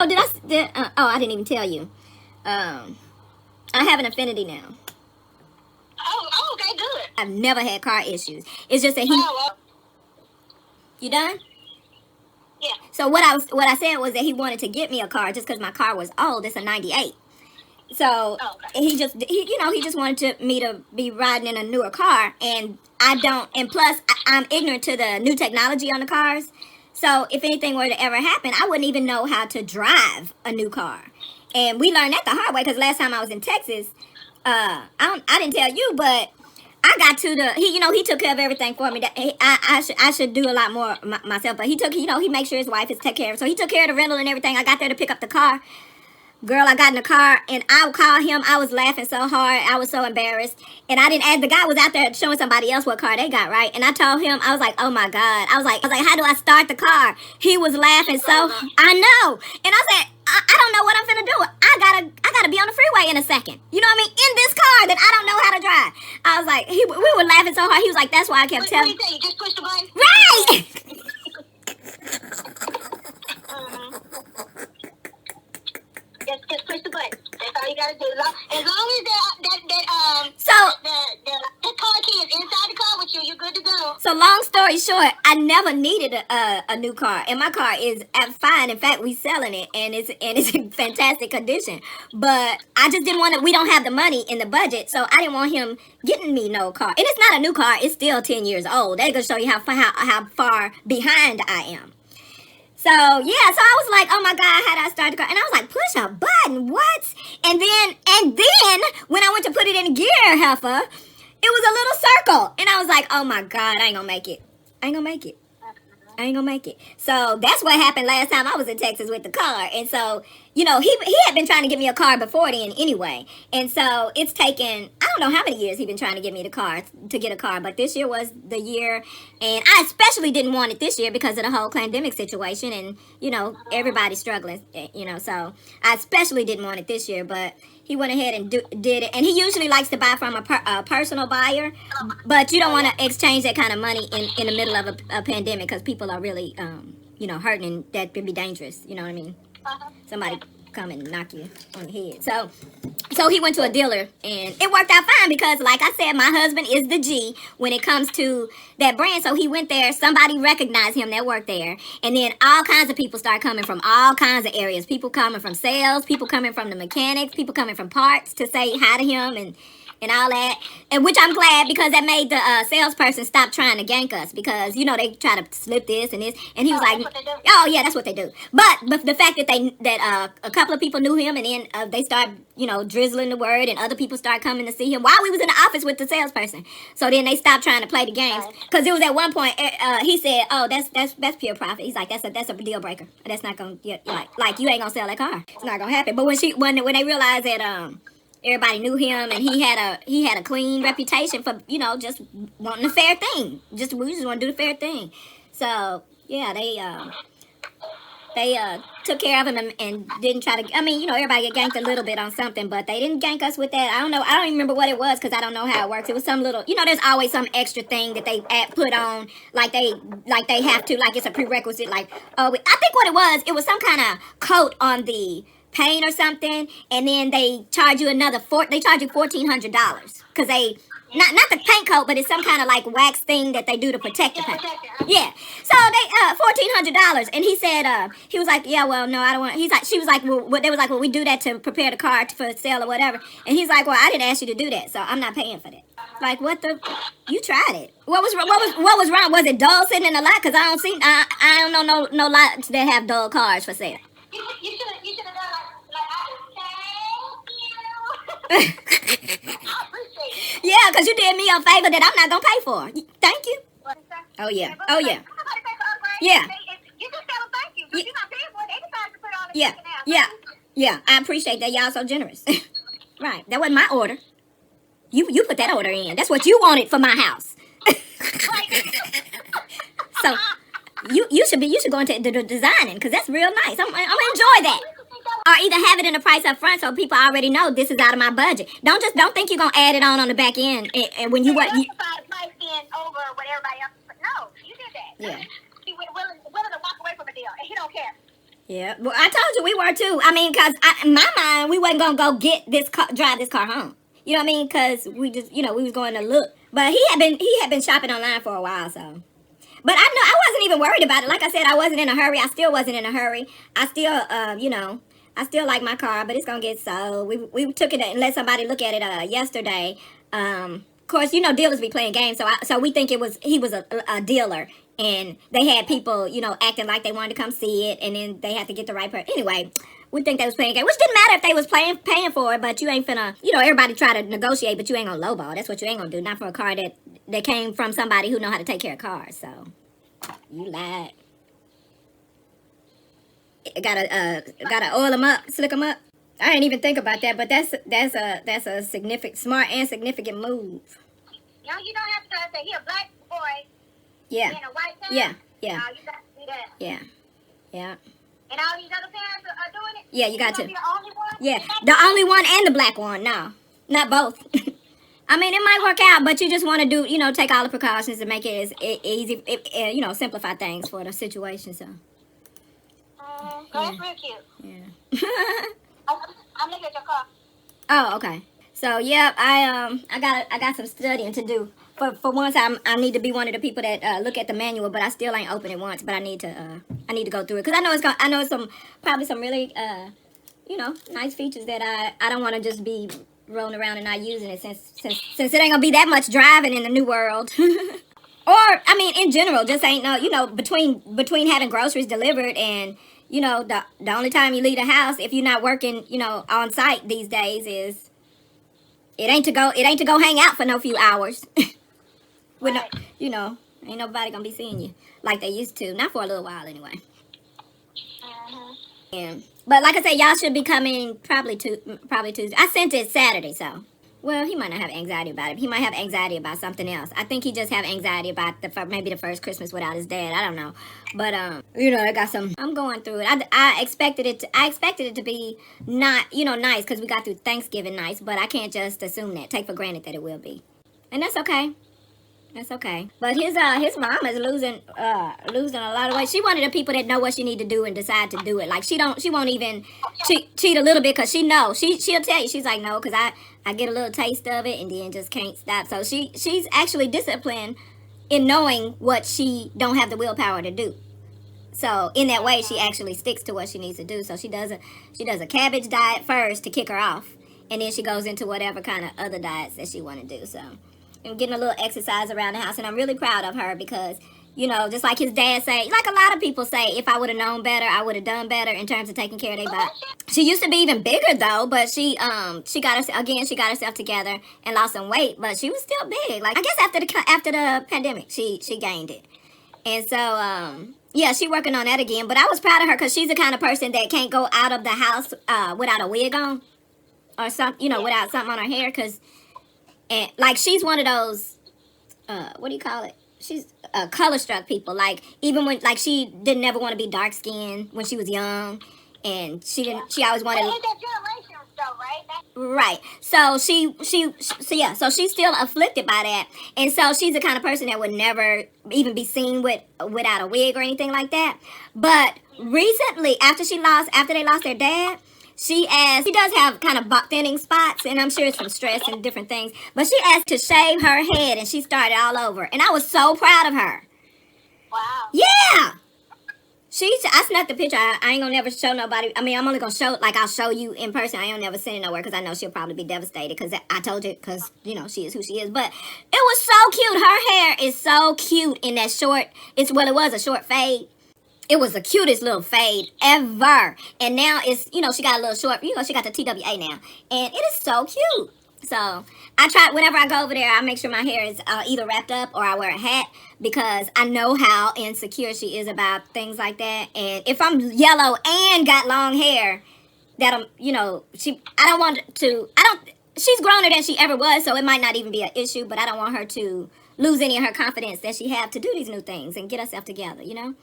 Oh, I didn't even tell you. I have an Affinity now. Oh, okay, good. I've never had car issues. It's just that You done? Yeah. So what I said was that he wanted to get me a car just because my car was old. It's a '98. So he just wanted me to be riding in a newer car, and I don't. And plus, I'm ignorant to the new technology on the cars. So if anything were to ever happen, I wouldn't even know how to drive a new car. And we learned that the hard way because last time I was in Texas, I didn't tell you, but I got to he took care of everything for me. I should do a lot more myself, but he makes sure his wife is take care of. So he took care of the rental and everything. I got there to pick up the car. Girl, I got in the car and I would call him. I was laughing so hard. I was so embarrassed. And I didn't ask. The guy was out there showing somebody else what car they got, right? And I told him, I was like, oh my God. I was like, how do I start the car? He was laughing so, I know. And I said, I don't know what I'm finna do. I gotta be on the freeway in a second. You know what I mean? In this car that I don't know how to drive. I was like, we were laughing so hard. He was like, that's why I kept telling. What do you just push the button? Right! Just push the button. That's all you gotta do. As long as the car key is inside the car with you, you're good to go. So long story short, I never needed a new car, and my car is fine. In fact, we selling it, and it's in fantastic condition. But I just didn't want to. We don't have the money in the budget, so I didn't want him getting me no car. And it's not a new car; it's still 10 years old. That's gonna show you how far behind I am. So, yeah, so I was like, oh my God, how did I start the car? And I was like, push a button, what? And then, when I went to put it in gear, heifer, it was a little circle. And I was like, oh my God, I ain't gonna make it. So that's what happened last time I was in Texas with the car. And so, he had been trying to get me a car before then anyway. And so it's taken, I don't know how many years he's been trying to get me to get a car. But this year was the year. And I especially didn't want it this year because of the whole pandemic situation. And, everybody's struggling, So I especially didn't want it this year. But he went ahead and did it. And he usually likes to buy from a personal buyer. But you don't want to exchange that kind of money in the middle of a pandemic because people are really, hurting, and that could be dangerous. You know what I mean? Somebody come and knock you on the head. So he went to a dealer, and it worked out fine because, like I said, my husband is the G when it comes to that brand. So he went there. Somebody recognized him that worked there. And then all kinds of people start coming from all kinds of areas. People coming from sales, people coming from the mechanics, people coming from parts to say hi to him and all that, and which I'm glad because that made the salesperson stop trying to gank us because they try to slip this and this, and he was like, "Oh yeah, that's what they do." But the fact that a couple of people knew him, and then they start drizzling the word, and other people start coming to see him while we was in the office with the salesperson. So then they stopped trying to play the games because it was at one point he said, "Oh, that's pure profit." He's like, "That's a deal breaker. That's not gonna get like you ain't gonna sell that car. It's not gonna happen." But when they realized that everybody knew him, and he had a clean reputation for just wanting a fair thing. We just want to do the fair thing. So yeah, they took care of him and didn't try to. I mean, everybody get ganked a little bit on something, but they didn't gank us with that. I don't know. I don't even remember what it was because I don't know how it works. It was some little. There's always some extra thing that they put on, like they have to, like it's a prerequisite. Like I think what it was some kind of coat on the paint or something, and then they charge you $1,400 because they not the paint coat, but it's some kind of like wax thing that they do to protect the paint. Yeah, so they $1,400, and he said he was like, yeah, well, no, I don't want. She was like, well, they was like, well, we do that to prepare the car for sale or whatever, and he's like, well, I didn't ask you to do that, so I'm not paying for that. Like, what the? You tried it. What was wrong? Was it dull sitting in the lot? Because I don't know no lots that have dull cars for sale. You should have done I appreciate it. Yeah, because you did me a favor that I'm not going to pay for. Thank you. Oh, yeah. Oh, yeah. Yeah. You just tell them thank you. Because you're not paying for it. They decided to put it on the second house. Yeah. I appreciate that. Y'all so generous. Right. That wasn't my order. You put that order in. That's what you wanted for my house. So you should go into the designing because that's real nice. I'm gonna enjoy that. Or either have it in the price up front so people already know this is out of my budget. Don't think you're gonna add it on the back end and when you what you. Price in over what everybody else. No, you did that. Yeah. He willing to walk away from a deal, and he don't care. Yeah. Well, I told you we were too. I mean, cause in my mind, we wasn't gonna go get this car, drive this car home. You know what I mean? Cause we just, you know, we was going to look. But he had been shopping online for a while, so. But I know I wasn't even worried about it. Like I said, I wasn't in a hurry. I still wasn't in a hurry. I still, you know, I still like my car, but it's gonna get sold. We took it and let somebody look at it yesterday. Of course, you know, dealers be playing games, so we think he was a dealer, and they had people, you know, acting like they wanted to come see it, and then they had to get the right person. Anyway, we think they was playing a game, which didn't matter if they was paying for it, but you ain't finna, you know, everybody try to negotiate, but you ain't gonna lowball. That's what you ain't gonna do, not for a car that came from somebody who know how to take care of cars. So you lied. Gotta oil them up, slick them up. I didn't even think about that, but that's a significant, smart and significant move. No, you don't have to say he a black boy. Yeah. In a white town. Yeah. No, you got to do that. Yeah. Yeah. And all these other parents are doing it. Yeah, you got to. Be the only one. Yeah, the only one and the black one. No, not both. I mean, it might work out, but you just want to do, you know, take all the precautions to make it as easy, you know, simplify things for the situation. So. That's real cute. Yeah. I'm looking at your car. Oh, okay. So yeah, I got some studying to do. For once, I need to be one of the people that look at the manual, but I still ain't open it once. But I need to go through it, because I know it's probably some really you know, nice features that I don't want to just be rolling around and not using it, since it ain't gonna be that much driving in the new world. Or I mean, in general, just ain't no, you know, between having groceries delivered and, you know, the only time you leave the house if you're not working, you know, on site these days is it ain't to go hang out for no few hours. With no, you know, ain't nobody gonna be seeing you like they used to, not for a little while anyway. Yeah. But like I said, y'all should be coming probably Tuesday. I sent it Saturday, so. Well, he might not have anxiety about it. He might have anxiety about something else. I think he just have anxiety about maybe the first Christmas without his dad. I don't know, but you know, I got some. I'm going through it. I expected it to be not, you know, nice, because we got through Thanksgiving nice, but I can't just assume that, take for granted that it will be, and that's okay. That's okay. But his mom is losing a lot of weight. She one of the people that know what she need to do and decide to do it. Like she won't even cheat a little bit, because she knows. She'll tell you. She's like, no, because I get a little taste of it and then just can't stop. So she's actually disciplined in knowing what she don't have the willpower to do. So in that way, she actually sticks to what she needs to do. So she does a cabbage diet first to kick her off, and then she goes into whatever kind of other diets that she want to do. So. And getting a little exercise around the house, and I'm really proud of her, because, you know, just like his dad say, like a lot of people say, if I would have known better, I would have done better in terms of taking care of their body. She used to be even bigger though, but she got herself together and lost some weight, but she was still big. Like I guess after the pandemic, she gained it, and so yeah, she working on that again. But I was proud of her, because she's the kind of person that can't go out of the house without a wig on, or something, you know, without something on her hair, because. And like she's one of those, what do you call it? She's color struck people. Like even when, like, she didn't ever want to be dark skinned when she was young, and she always wanted. But it's that generation though, right? Right. So so she's still afflicted by that, and so she's the kind of person that would never even be seen without a wig or anything like that. But recently, after they lost their dad. She does have kind of thinning spots, and I'm sure it's from stress and different things. But she asked to shave her head, and she started all over. And I was so proud of her. Wow. Yeah. I snuck the picture. I ain't gonna never show nobody. I mean, I'm only gonna show, like, I'll show you in person. I ain't never send it nowhere, because I know she'll probably be devastated, because I told you, because, you know, she is who she is. But it was so cute. Her hair is so cute in that short, it was a short fade. It was the cutest little fade ever. And now it's, you know, she got a little short, you know, she got the TWA now. And it is so cute. So I try, whenever I go over there, I make sure my hair is either wrapped up or I wear a hat, because I know how insecure she is about things like that. And if I'm yellow and got long hair, you know, she's growner than she ever was, so it might not even be an issue, but I don't want her to lose any of her confidence that she have to do these new things and get herself together, you know?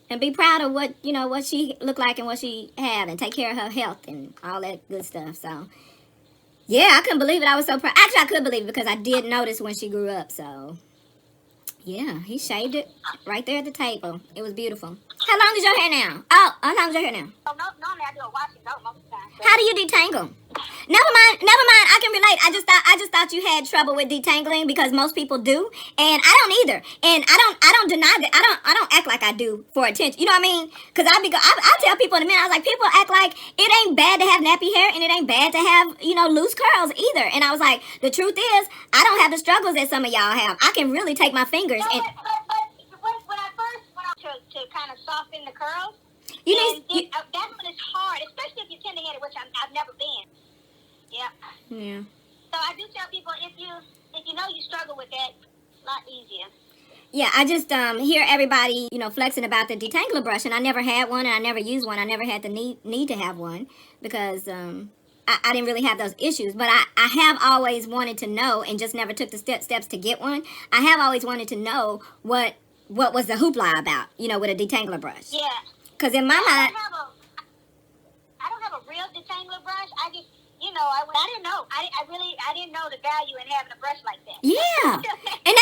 And be proud of what she look like and what she have, and take care of her health and all that good stuff. So, yeah, I couldn't believe it. I was so proud. Actually, I could believe it, because I did notice when she grew up. So, Yeah, he shaved it right there at the table. It was beautiful. How long is your hair now? Oh, how long is your hair now? Oh, no, normally I do a wash and go most of the time. How do you detangle? Never mind. I can relate. I just thought you had trouble with detangling because most people do, and I don't either. And I don't deny that. I don't act like I do for attention. You know what I mean? Because I tell people in a minute. I was like, people act like it ain't bad to have nappy hair, and it ain't bad to have loose curls either. And I was like, the truth is, I don't have the struggles that some of y'all have. I can really take my fingers and. But when I first went out to kind of soften the curls, that's when it's hard, especially if you're tender-headed, which I've never been. Yeah. Yeah. So I do tell people if you know you struggle with that, it's a lot easier. Yeah, I just hear everybody, flexing about the detangler brush, and I never had one, and I never used one. I never had the need to have one because I didn't really have those issues. But I have always wanted to know, and just never took the steps to get one. I have always wanted to know what was the hoopla about, with a detangler brush. Yeah. Because in my mind, I don't have a real detangler brush. I just, I didn't know. I didn't know the value in having a brush like that. Yeah, and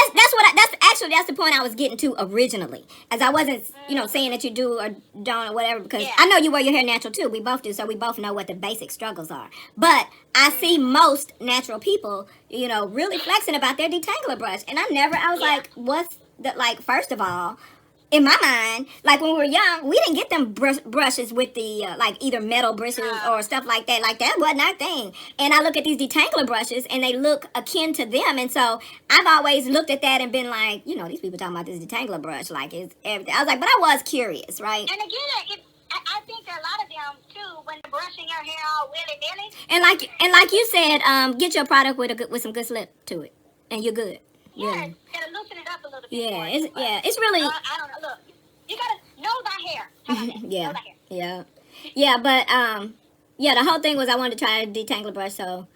that's the point I was getting to originally, as I wasn't, saying that you do or don't or whatever, because I know you wear your hair natural too. We both do, so we both know what the basic struggles are. But I see most natural people, really flexing about their detangler brush, and I was like, what's that? Like, first of all, in my mind, like when we were young, we didn't get them brushes with the either metal bristles or stuff like that. Like that wasn't our thing. And I look at these detangler brushes and they look akin to them. And so I've always looked at that and been like, these people talking about this detangler brush like it's everything. I was like, but I was curious, right? And again, I think that a lot of them too, when they're brushing your hair all willy-nilly. And like you said, get your product with some good slip to it, and you're good. Yeah, gotta loosen it up a little bit. Yeah, it's really. I don't know. Look, you gotta know thy hair. How about that? Yeah, know thy hair. yeah, but the whole thing was I wanted to try a detangler brush, so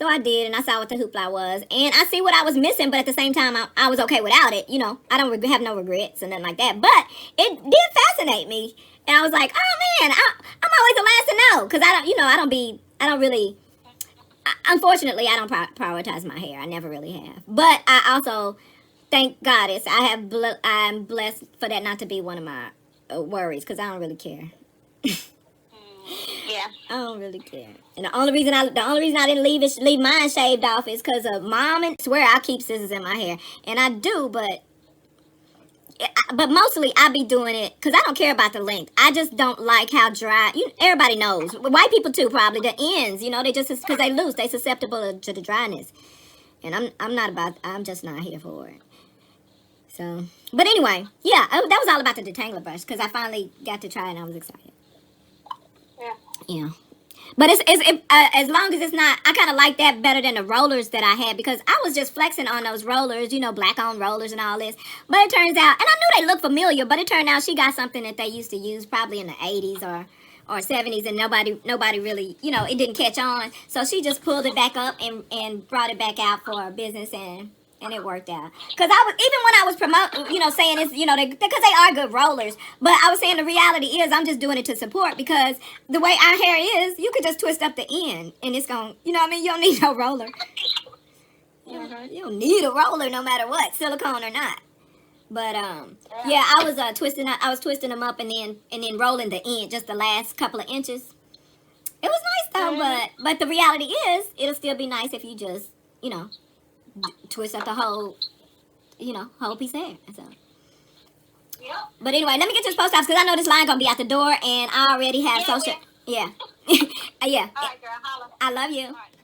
I did, and I saw what the hoopla was, and I see what I was missing, but at the same time, I was okay without it. I don't have no regrets and nothing like that, but it did fascinate me, and I was like, oh man, I'm always the last to know, because I don't really. Unfortunately, I don't prioritize my hair. I never really have. But I also, thank Goddess, I'm blessed for that not to be one of my worries, because I don't really care. Yeah. I don't really care. And the only reason I didn't leave mine shaved off is because of Mom. And I swear I keep scissors in my hair, and I do, but mostly I be doing it because I don't care about the length. I just don't like how dry. Everybody knows. White people too, probably. The ends, they just because they loose, they susceptible to the dryness. And I'm just not here for it. So, but anyway, yeah, that was all about the detangler brush because I finally got to try it and I was excited. Yeah. But it's as long as it's not, I kind of like that better than the rollers that I had because I was just flexing on those rollers, black on rollers and all this. But it turns out, and I knew they looked familiar, but it turned out she got something that they used to use probably in the 80s or 70s, and nobody really, it didn't catch on. So she just pulled it back up and brought it back out for her business, and it worked out. Because even when I was promoting, saying it's, because they are good rollers. But I was saying the reality is I'm just doing it to support because the way our hair is, you could just twist up the end and it's going, you don't need no roller. You don't need a roller no matter what, silicone or not. But, yeah, I was twisting them up and then rolling the end, just the last couple of inches. It was nice though, but the reality is it'll still be nice if you just, twist up the whole piece of hair. So. Yep. But anyway, let me get to this post office because I know this line gonna be out the door, and I already have social. Yeah, yeah. All right, girl. Holla. I love you. All right.